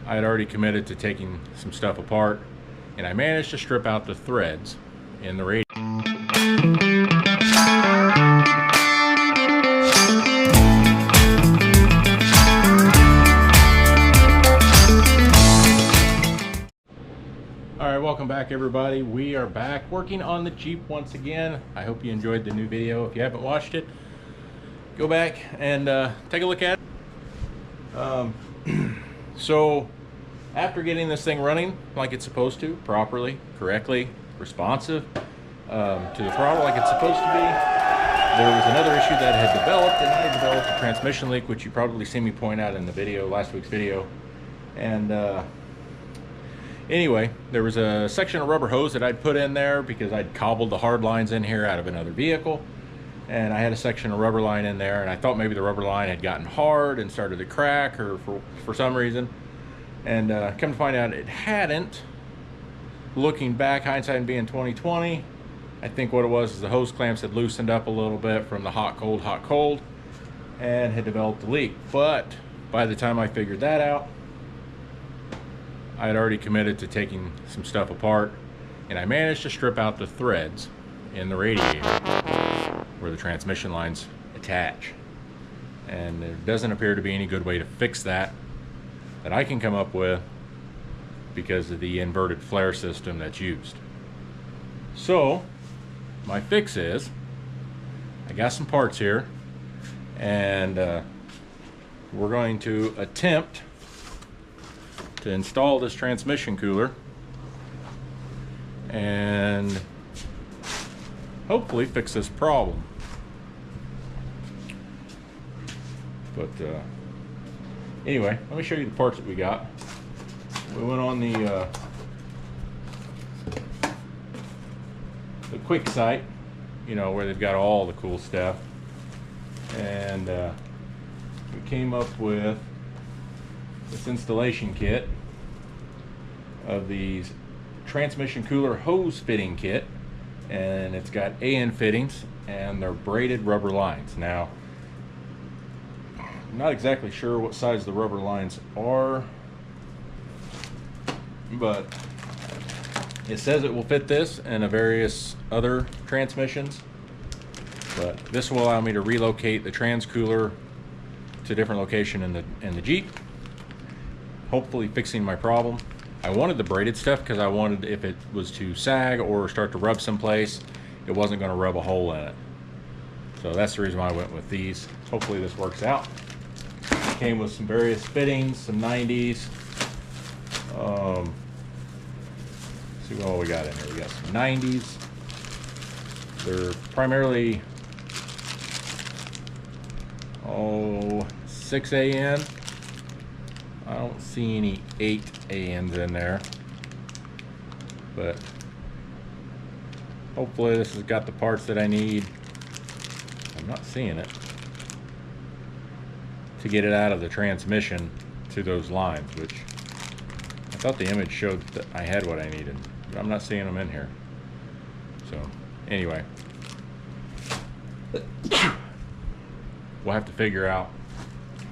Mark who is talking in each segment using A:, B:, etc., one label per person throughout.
A: I had already committed to taking some stuff apart, and I managed to strip out the threads in the radiator. Alright, welcome back everybody. We are back working on the Jeep once again. I hope you enjoyed the new video. If you haven't watched it, go back and take a look at it. So after getting this thing running like it's supposed to, properly, correctly, responsive to the throttle like it's supposed to be, there was another issue that had developed, and I developed a transmission leak, which you probably seen me point out in the video, last week's video. And anyway, there was a section of rubber hose that I'd put in there because I'd cobbled the hard lines in here out of another vehicle, and I had a section of rubber line in there, and I thought maybe the rubber line had gotten hard and started to crack, or for some reason, and come to find out it hadn't. Looking back, hindsight being 2020, I think what it was is the hose clamps had loosened up a little bit from the hot cold, and had developed a leak. But by the time I figured that out, I had already committed to taking some stuff apart, and I managed to strip out the threads in the radiator where the transmission lines attach. And there doesn't appear to be any good way to fix that I can come up with because of the inverted flare system that's used. So my fix is, I got some parts here, and we're going to attempt to install this transmission cooler and hopefully fix this problem. But anyway, let me show you the parts that we got. We went on the quick site, you know, where they've got all the cool stuff, and we came up with this installation kit of these transmission cooler hose fitting kit, and it's got AN fittings and they're braided rubber lines. Now, I'm not exactly sure what size the rubber lines are, but it says it will fit this and various other transmissions, but this will allow me to relocate the trans cooler to a different location in the Jeep, hopefully fixing my problem. I wanted the braided stuff because I wanted, if it was to sag or start to rub someplace, it wasn't going to rub a hole in it. So that's the reason why I went with these. Hopefully this works out. It came with some various fittings, some 90s. See what we got in here. We got some 90s. They're primarily 6 AN. I don't see any 8 ANs in there, but hopefully this has got the parts that I need. I'm not seeing it to get it out of the transmission to those lines, which I thought the image showed that I had what I needed, but I'm not seeing them in here. So anyway, we'll have to figure out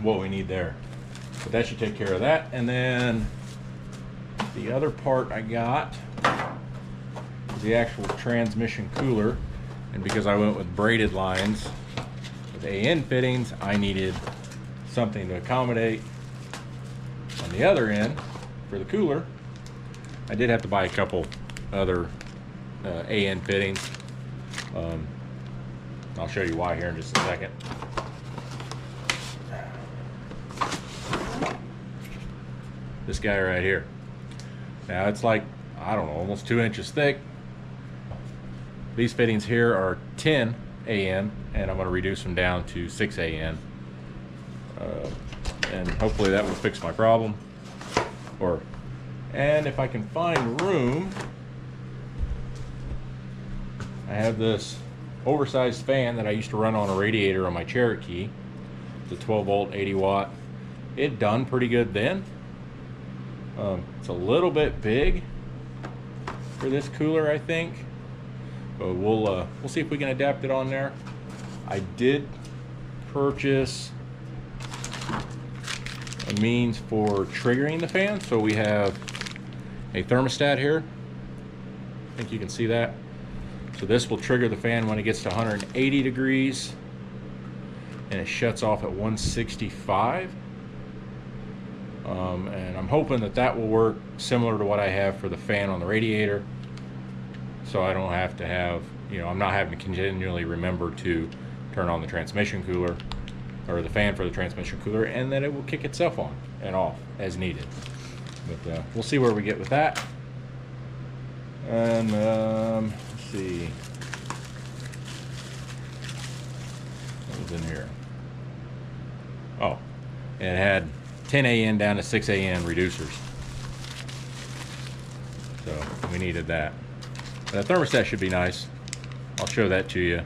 A: what we need there. But that should take care of that. And then the other part I got is the actual transmission cooler. And because I went with braided lines with AN fittings, I needed something to accommodate on the other end for the cooler. I did have to buy a couple other AN fittings. I'll show you why here in just a second. This guy right here. Now it's like, I don't know, almost 2 inches thick. These fittings here are 10 AN, and I'm going to reduce them down to 6 AN. And hopefully that will fix my problem. And if I can find room, I have this oversized fan that I used to run on a radiator on my Cherokee. It's a 12 volt, 80 watt. It done pretty good then. It's a little bit big for this cooler, I think, but we'll see if we can adapt it on there. I did purchase a means for triggering the fan. So we have a thermostat here. I think you can see that. So this will trigger the fan when it gets to 180 degrees, and it shuts off at 165. And I'm hoping that that will work similar to what I have for the fan on the radiator, so I don't have to have, you know, I'm not having to continually remember to turn on the transmission cooler or the fan for the transmission cooler, and then it will kick itself on and off as needed. But we'll see where we get with that. And let's see, what was in here? Oh, it had 10 AN down to 6 AN reducers, so we needed that. The thermostat should be nice. I'll show that to you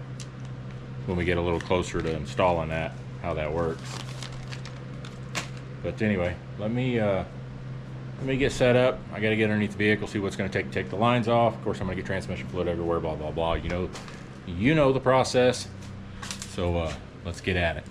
A: when we get a little closer to installing that, how that works. But anyway, let me get set up. I got to get underneath the vehicle, see what's going to take the lines off. Of course, I'm going to get transmission fluid everywhere, blah blah blah. You know the process. So let's get at it.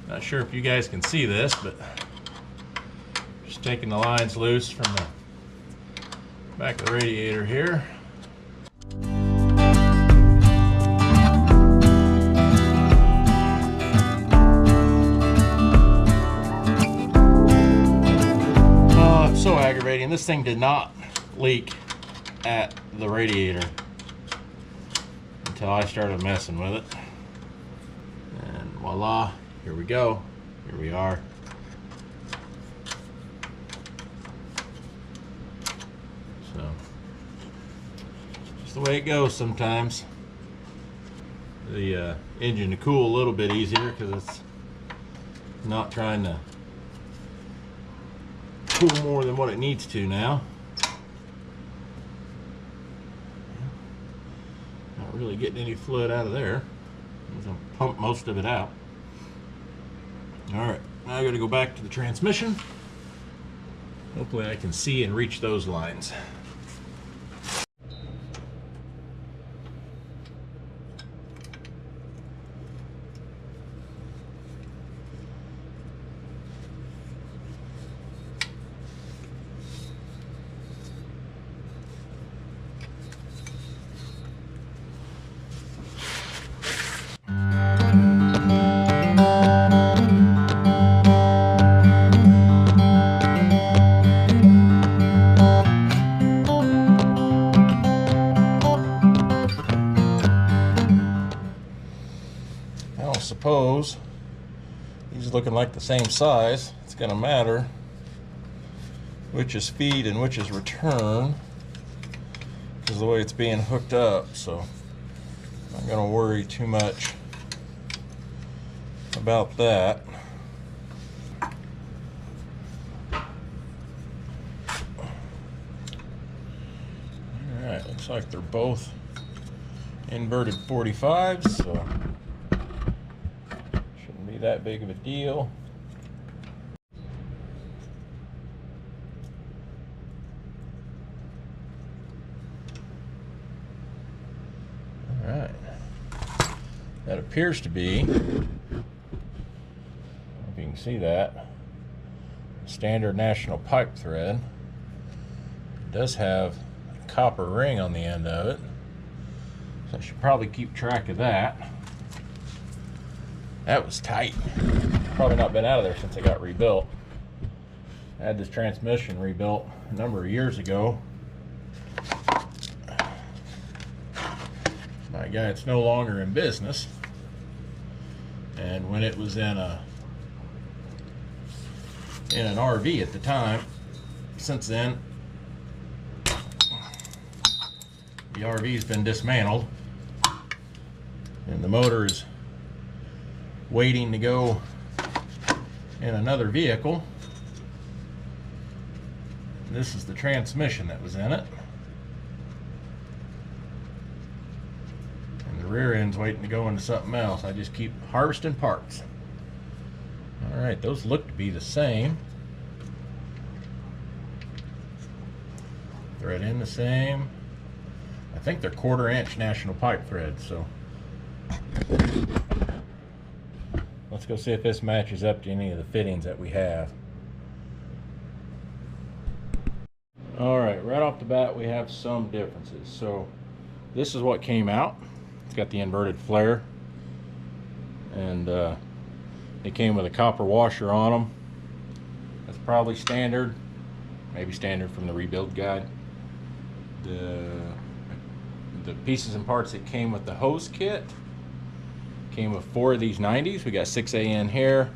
A: Not sure if you guys can see this, but just taking the lines loose from the back of the radiator here. Oh, it's so aggravating. This thing did not leak at the radiator until I started messing with it. And voila. Here we go. Here we are. So, just the way it goes sometimes. The engine to cool a little bit easier because it's not trying to cool more than what it needs to now. Not really getting any fluid out of there. I'm going to pump most of it out. Alright, now I got to go back to the transmission. Hopefully I can see and reach those lines. Suppose these looking like the same size, it's going to matter which is feed and which is return because of the way it's being hooked up. So I'm not going to worry too much about that. Alright, looks like they're both inverted 45s, so that big of a deal. All right, that appears to be, if you can see that, standard national pipe thread. It does have a copper ring on the end of it, so I should probably keep track of that. That was tight. Probably not been out of there since it got rebuilt. I had this transmission rebuilt a number of years ago. My guy, it's no longer in business. And when it was in an RV at the time, since then, the RV's been dismantled, and the motor is waiting to go in another vehicle. This is the transmission that was in it, and the rear end's waiting to go into something else. I just keep harvesting parts. All right, those look to be the same. Thread in the same. I think they're 1/4 inch national pipe threads, so let's go see if this matches up to any of the fittings that we have. All right, right off the bat we have some differences. So this is what came out. It's got the inverted flare, and it came with a copper washer on them. That's probably standard, maybe standard from the rebuild guide. The pieces and parts that came with the hose kit came with 4 of these 90s. We got 6AN here,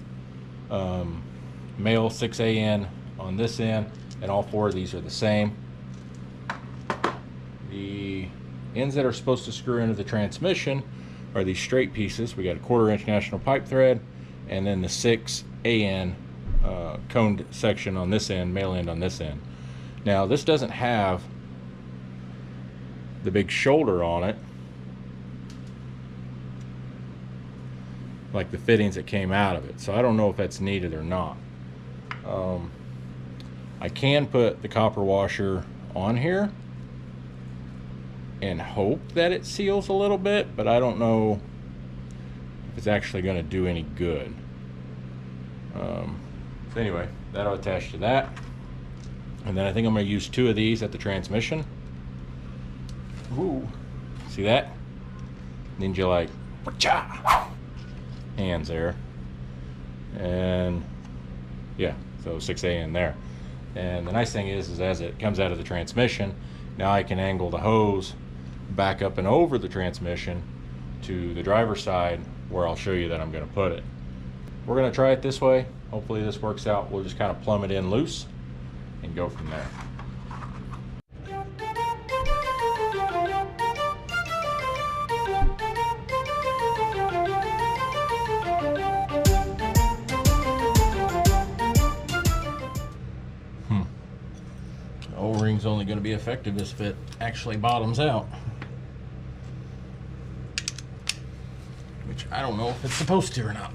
A: male 6AN on this end, and all 4 of these are the same. The ends that are supposed to screw into the transmission are these straight pieces. We got a 1/4 inch national pipe thread, and then the 6AN coned section on this end, male end on this end. Now this doesn't have the big shoulder on it like the fittings that came out of it, so I don't know if that's needed or not. I can put the copper washer on here and hope that it seals a little bit, but I don't know if it's actually going to do any good. So anyway, that'll attach to that, and then I think I'm going to use 2 of these at the transmission. Ooh, see that? Ninja like hands there, and yeah, so 6AN there. And the nice thing is as it comes out of the transmission, now I can angle the hose back up and over the transmission to the driver's side, where I'll show you that I'm going to put it. We're going to try it this way. Hopefully this works out. We'll just kind of plumb it in loose and go from there. O-ring's only going to be effective if it actually bottoms out, which I don't know if it's supposed to or not.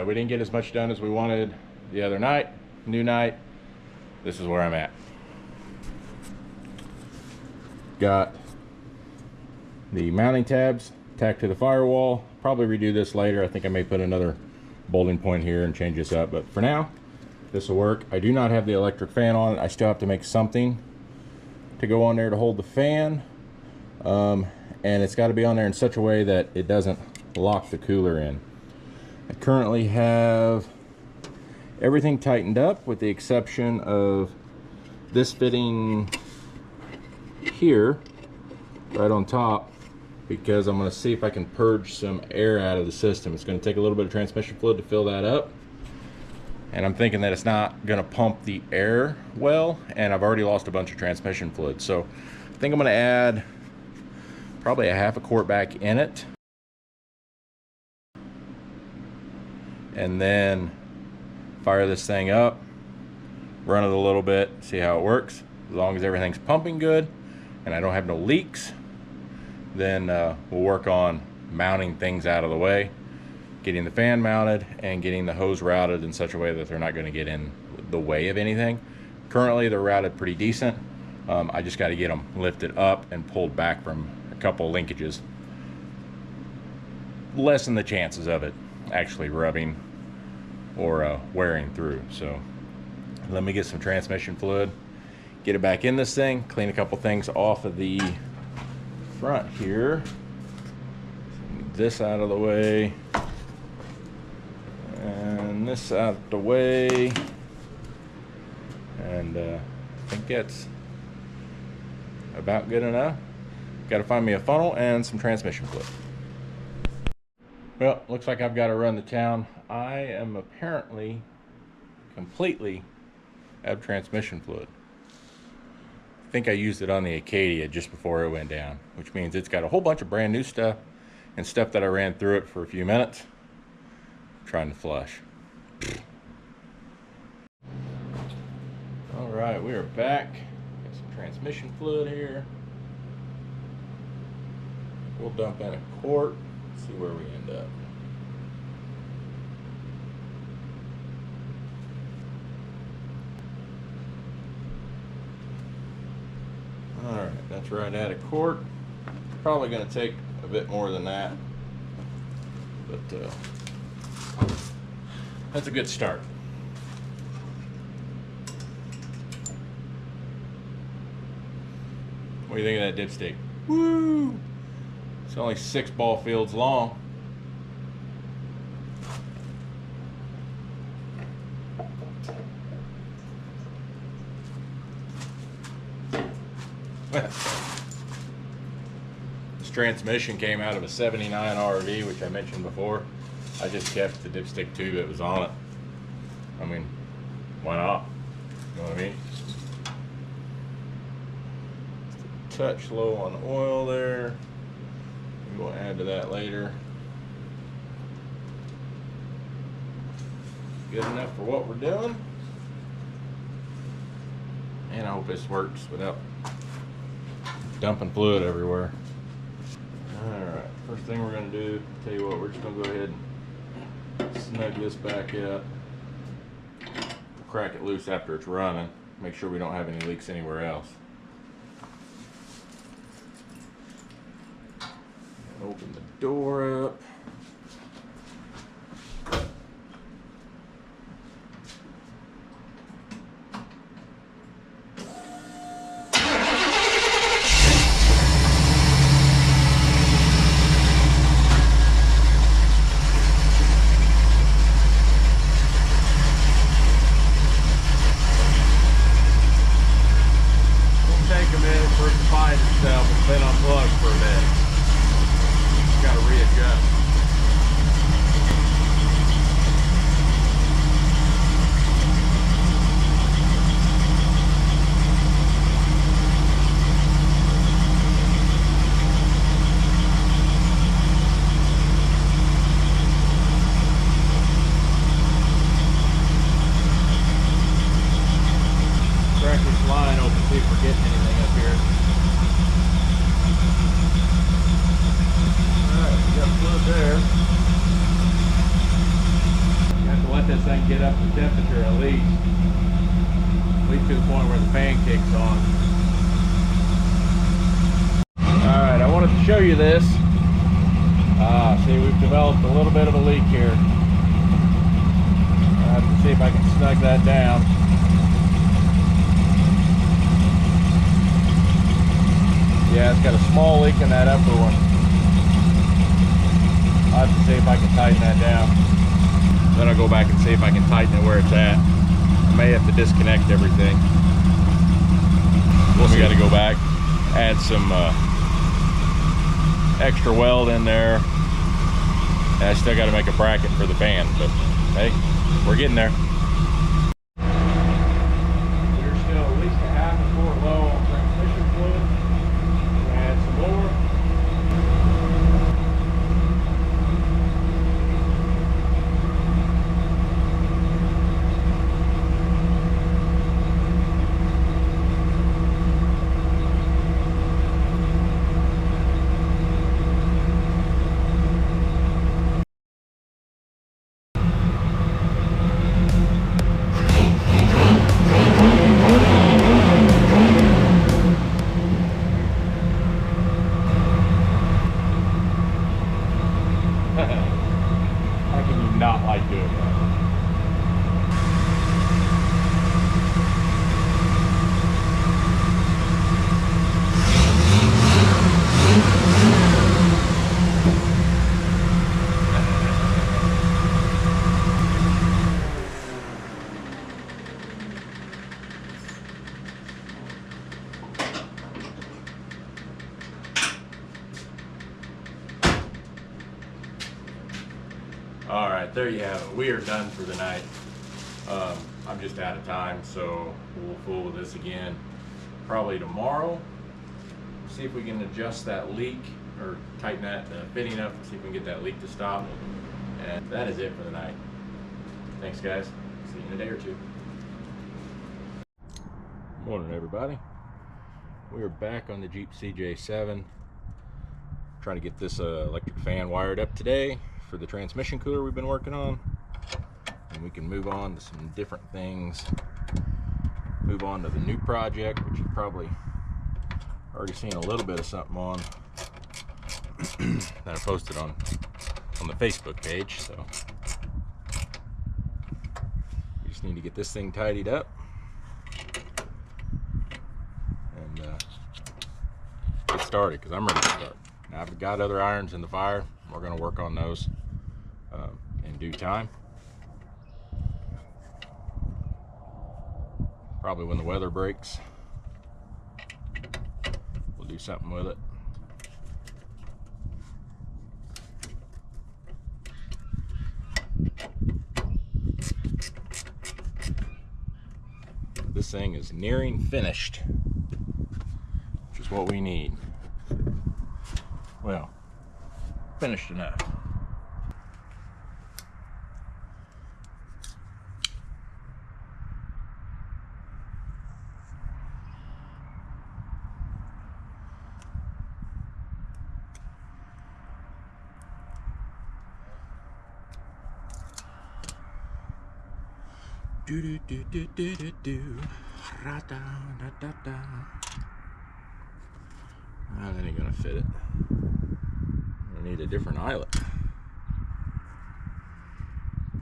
A: We didn't get as much done as we wanted the other night. New night, this is where I'm at. Got the mounting tabs tacked to the firewall. Probably redo this later. I think I may put another bolting point here and change this up, but for now this will work. I do not have the electric fan on it. I still have to make something to go on there to hold the fan, and it's got to be on there in such a way that it doesn't lock the cooler in. I currently have everything tightened up with the exception of this fitting here right on top, because I'm going to see if I can purge some air out of the system. It's going to take a little bit of transmission fluid to fill that up, and I'm thinking that it's not going to pump the air well, and I've already lost a bunch of transmission fluid, so I think I'm going to add probably a 1/2 quart back in it, and then fire this thing up, run it a little bit, see how it works. As long as everything's pumping good and I don't have no leaks, then we'll work on mounting things out of the way, getting the fan mounted and getting the hose routed in such a way that they're not going to get in the way of anything. Currently they're routed pretty decent. I just got to get them lifted up and pulled back from a couple linkages. Lessen the chances of it actually rubbing or wearing through. So let me get some transmission fluid, get it back in this thing, clean a couple things off of the front here. Move this out of the way, and this out of the way, and I think that's about good enough. Got to find me a funnel and some transmission fluid. Well, looks like I've got to run to town. I am apparently completely out of transmission fluid. I think I used it on the Acadia just before it went down, which means it's got a whole bunch of brand new stuff and stuff that I ran through it for a few minutes trying to flush. All right, we are back. Got some transmission fluid here. We'll dump in a quart, see where we end up. Alright, that's right at a quart. Probably going to take a bit more than that, but that's a good start. What do you think of that dipstick? Woo! It's only 6 ball fields long. This transmission came out of a 79 RV, which I mentioned before. I just kept the dipstick tube that was on it. I mean, why not? You know what I mean? Just a touch low on the oil there. We'll add to that later. Good enough for what we're doing. And I hope this works without dumping fluid everywhere. Alright, first thing we're going to do, tell you what, we're just going to go ahead and snug this back up. We'll crack it loose after it's running. Make sure we don't have any leaks anywhere else. Open the door up. It'll take a minute for it to find itself. It's been unplugged for a minute. Got to readjust. Crack this line open, see if we're getting anything up here. Got fluid there. You have to let this thing get up to temperature at least to the point where the fan kicks on. Alright, I wanted to show you this. See, we've developed a little bit of a leak here. I have to see if I can snug that down. Yeah, it's got a small leak in that upper one. I'll have to see if I can tighten that down. Then I'll go back and see if I can tighten it where it's at. I may have to disconnect everything. We got to go back, add some extra weld in there. And I still got to make a bracket for the fan, but hey, we're getting there. We're still at least a half a quart low on transmission fluid. Add some more. All right, there you have it. We are done for the night. I'm just out of time, so we'll fool with this again probably tomorrow. See if we can adjust that leak or tighten that fitting up, see if we can get that leak to stop. And that is it for the night. Thanks, guys. See you in a day or two. Morning, everybody. We are back on the Jeep CJ7. Trying to get this electric fan wired up today for the transmission cooler we've been working on. And we can move on to some different things. Move on to the new project, which you've probably already seen a little bit of something on that I posted on the Facebook page. So we just need to get this thing tidied up and get started, because I'm ready to start. Now, I've got other irons in the fire. We're going to work on those in due time. Probably when the weather breaks, we'll do something with it. This thing is nearing finished, which is what we need. Well, finished enough. Do do do do do do do. Ra da da da da. That ain't gonna fit it. I need a different eyelet.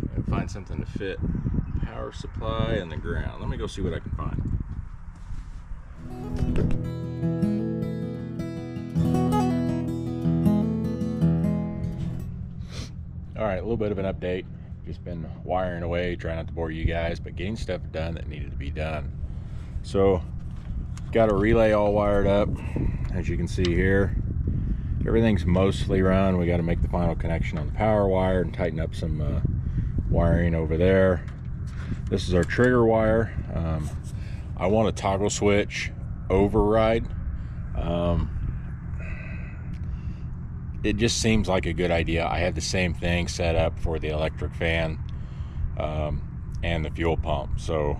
A: Gotta find something to fit power supply and the ground. Let me go see what I can find. All right, a little bit of an update. Just been wiring away, trying not to bore you guys, but getting stuff done that needed to be done. So, got a relay all wired up, as you can see here. Everything's mostly run. We got to make the final connection on the power wire and tighten up some wiring over there. This is our trigger wire. I want a toggle switch override. It just seems like a good idea. I had the same thing set up for the electric fan and the fuel pump, so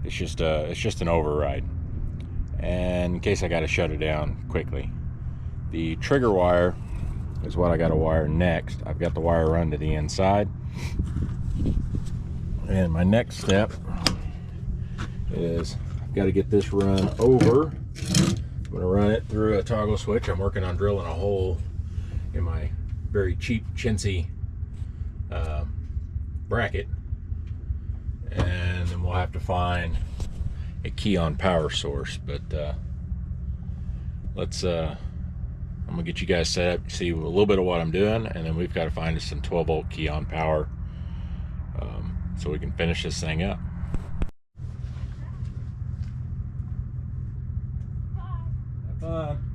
A: it's just an override. And in case I got to shut it down quickly, the trigger wire is what I got to wire next. I've got the wire run to the inside, and my next step is I've got to get this run over. I'm going to run it through a toggle switch. I'm working on drilling a hole in my very cheap chintzy bracket, and then we'll have to find a key on power source. But let's I'm gonna get you guys set up, see a little bit of what I'm doing, and then we've got to find us some 12-volt key on power so we can finish this thing up. Have fun.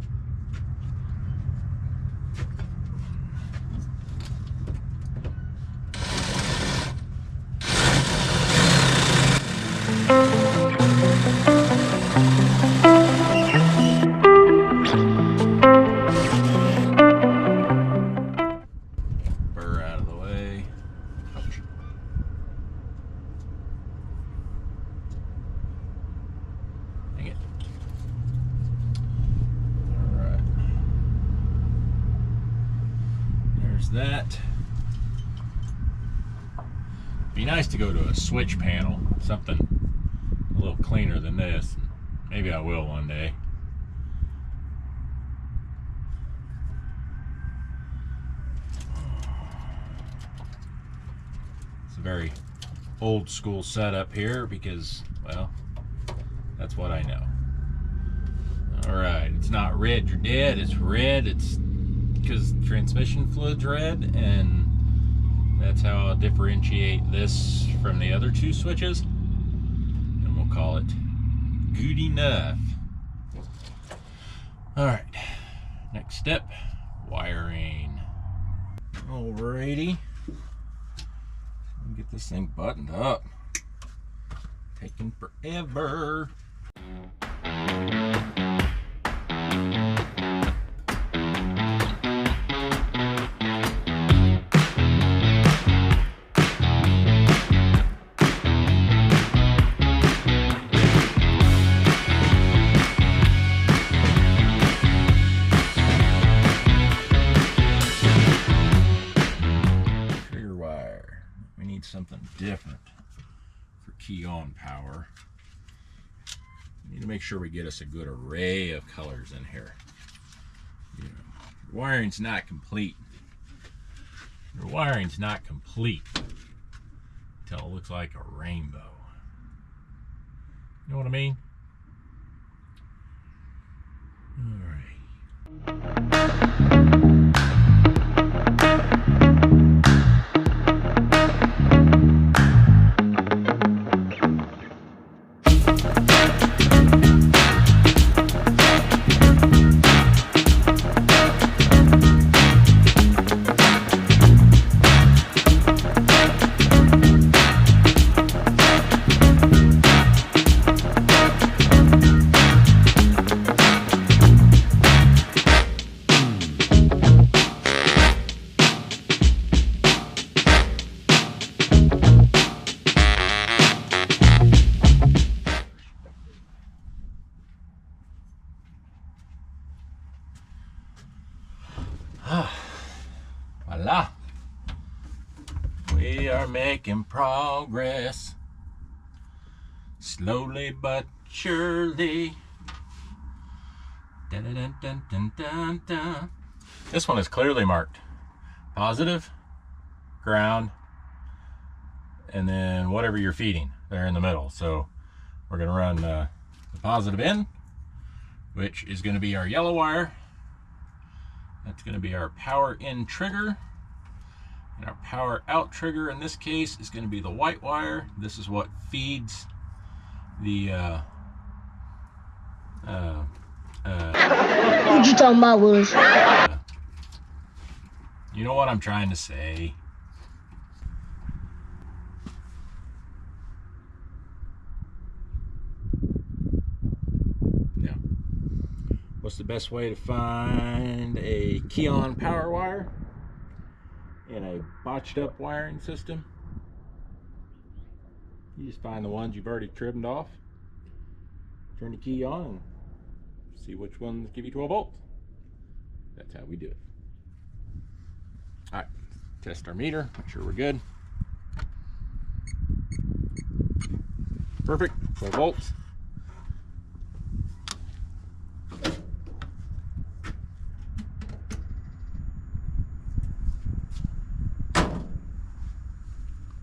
A: That. Be nice to go to a switch panel, something a little cleaner than this. Maybe I will one day. It's a very old school setup here because, well, that's what I know. Alright, it's not red, you're dead. It's red, it's because transmission fluid's red, and that's how I'll differentiate this from the other two switches, and we'll call it good enough. Alright, next step, wiring. Alrighty, this thing buttoned up. Taking forever. Something different for key on power. We need to make sure we get us a good array of colors in here. You know, your wiring's not complete. Your wiring's not complete until it looks like a rainbow. You know what I mean? All right. Voila. We are making progress. Slowly but surely. Dun, dun, dun, dun, dun, dun. This one is clearly marked. Positive, ground, and then whatever you're feeding there in the middle. So we're going to run the positive in, which is going to be our yellow wire. That's going to be our power in trigger, and our power out trigger in this case is going to be the white wire. This is what feeds the
B: what you talking about, Willis?
A: You know what I'm trying to say. Now, what's the best way to find a key on power wire in a botched up wiring system? You just find the ones you've already trimmed off, turn the key on, and see which ones give you 12 volts. That's how we do it. All right, test our meter, make sure we're good. Perfect, 12 volts.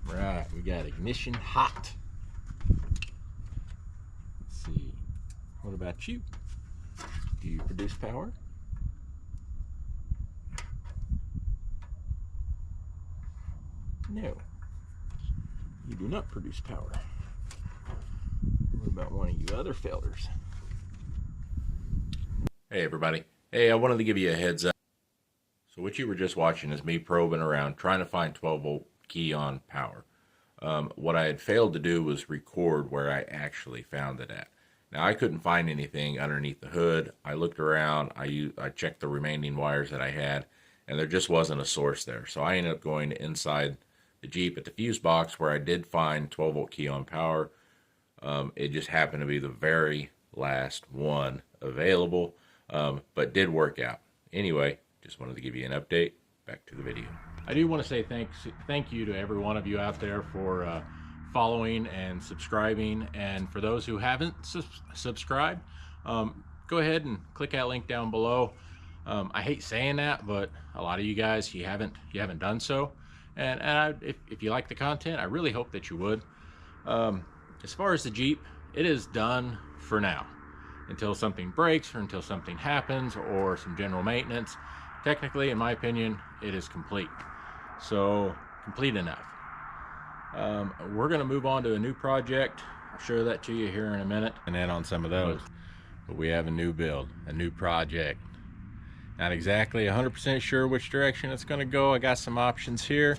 A: Right, we got ignition hot. Let's see, what about you? Do you produce power? No, you do not produce power. What about one of you other fellers? Hey everybody. Hey, I wanted to give you a heads up. So what you were just watching is me probing around trying to find 12 volt key on power. What I had failed to do was record where I actually found it at. Now I couldn't find anything underneath the hood. I looked around, I checked the remaining wires that I had, and there just wasn't a source there. So I ended up going inside the Jeep at the fuse box where I did find 12 volt key on power. It just happened to be the very last one available, but did work out. Anyway, just wanted to give you an update. Back to the video. I do want to say thank you to every one of you out there for following and subscribing, and for those who haven't subscribed, go ahead and click that link down below. I hate saying that, but a lot of you guys, you haven't done so, and if you like the content, I really hope that you would. As far as the Jeep, it is done for now until something breaks or until something happens or some general maintenance. Technically, in my opinion, it is complete. So complete enough. We're going to move on to a new project. I'll show that to you here in a minute, and then on some of those. But we have a new build, a new project. Not exactly 100% sure which direction it's going to go. I got some options here.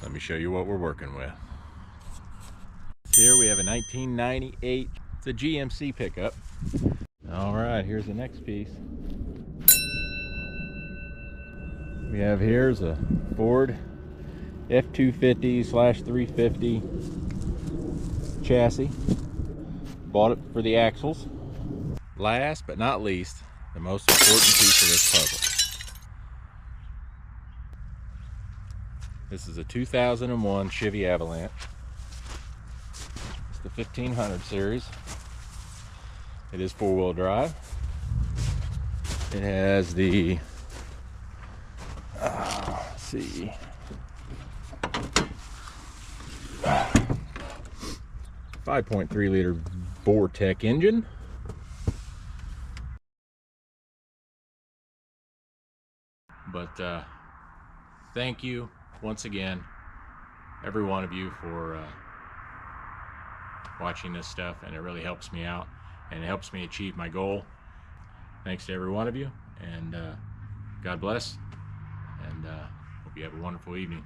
A: Let me show you what we're working with. here. We have a 1998, it's a GMC pickup. All right, here's the next piece. We have here's a Ford F250/350 chassis. Bought it for the axles. Last but not least, the most important piece of this puzzle. This is a 2001 Chevy Avalanche. It's the 1500 series. It is four-wheel drive. It has the, let's see, 5.3 liter Vortec engine. But thank you once again, every one of you, for watching this stuff, and it really helps me out and it helps me achieve my goal. Thanks to every one of you, and God bless, and hope you have a wonderful evening.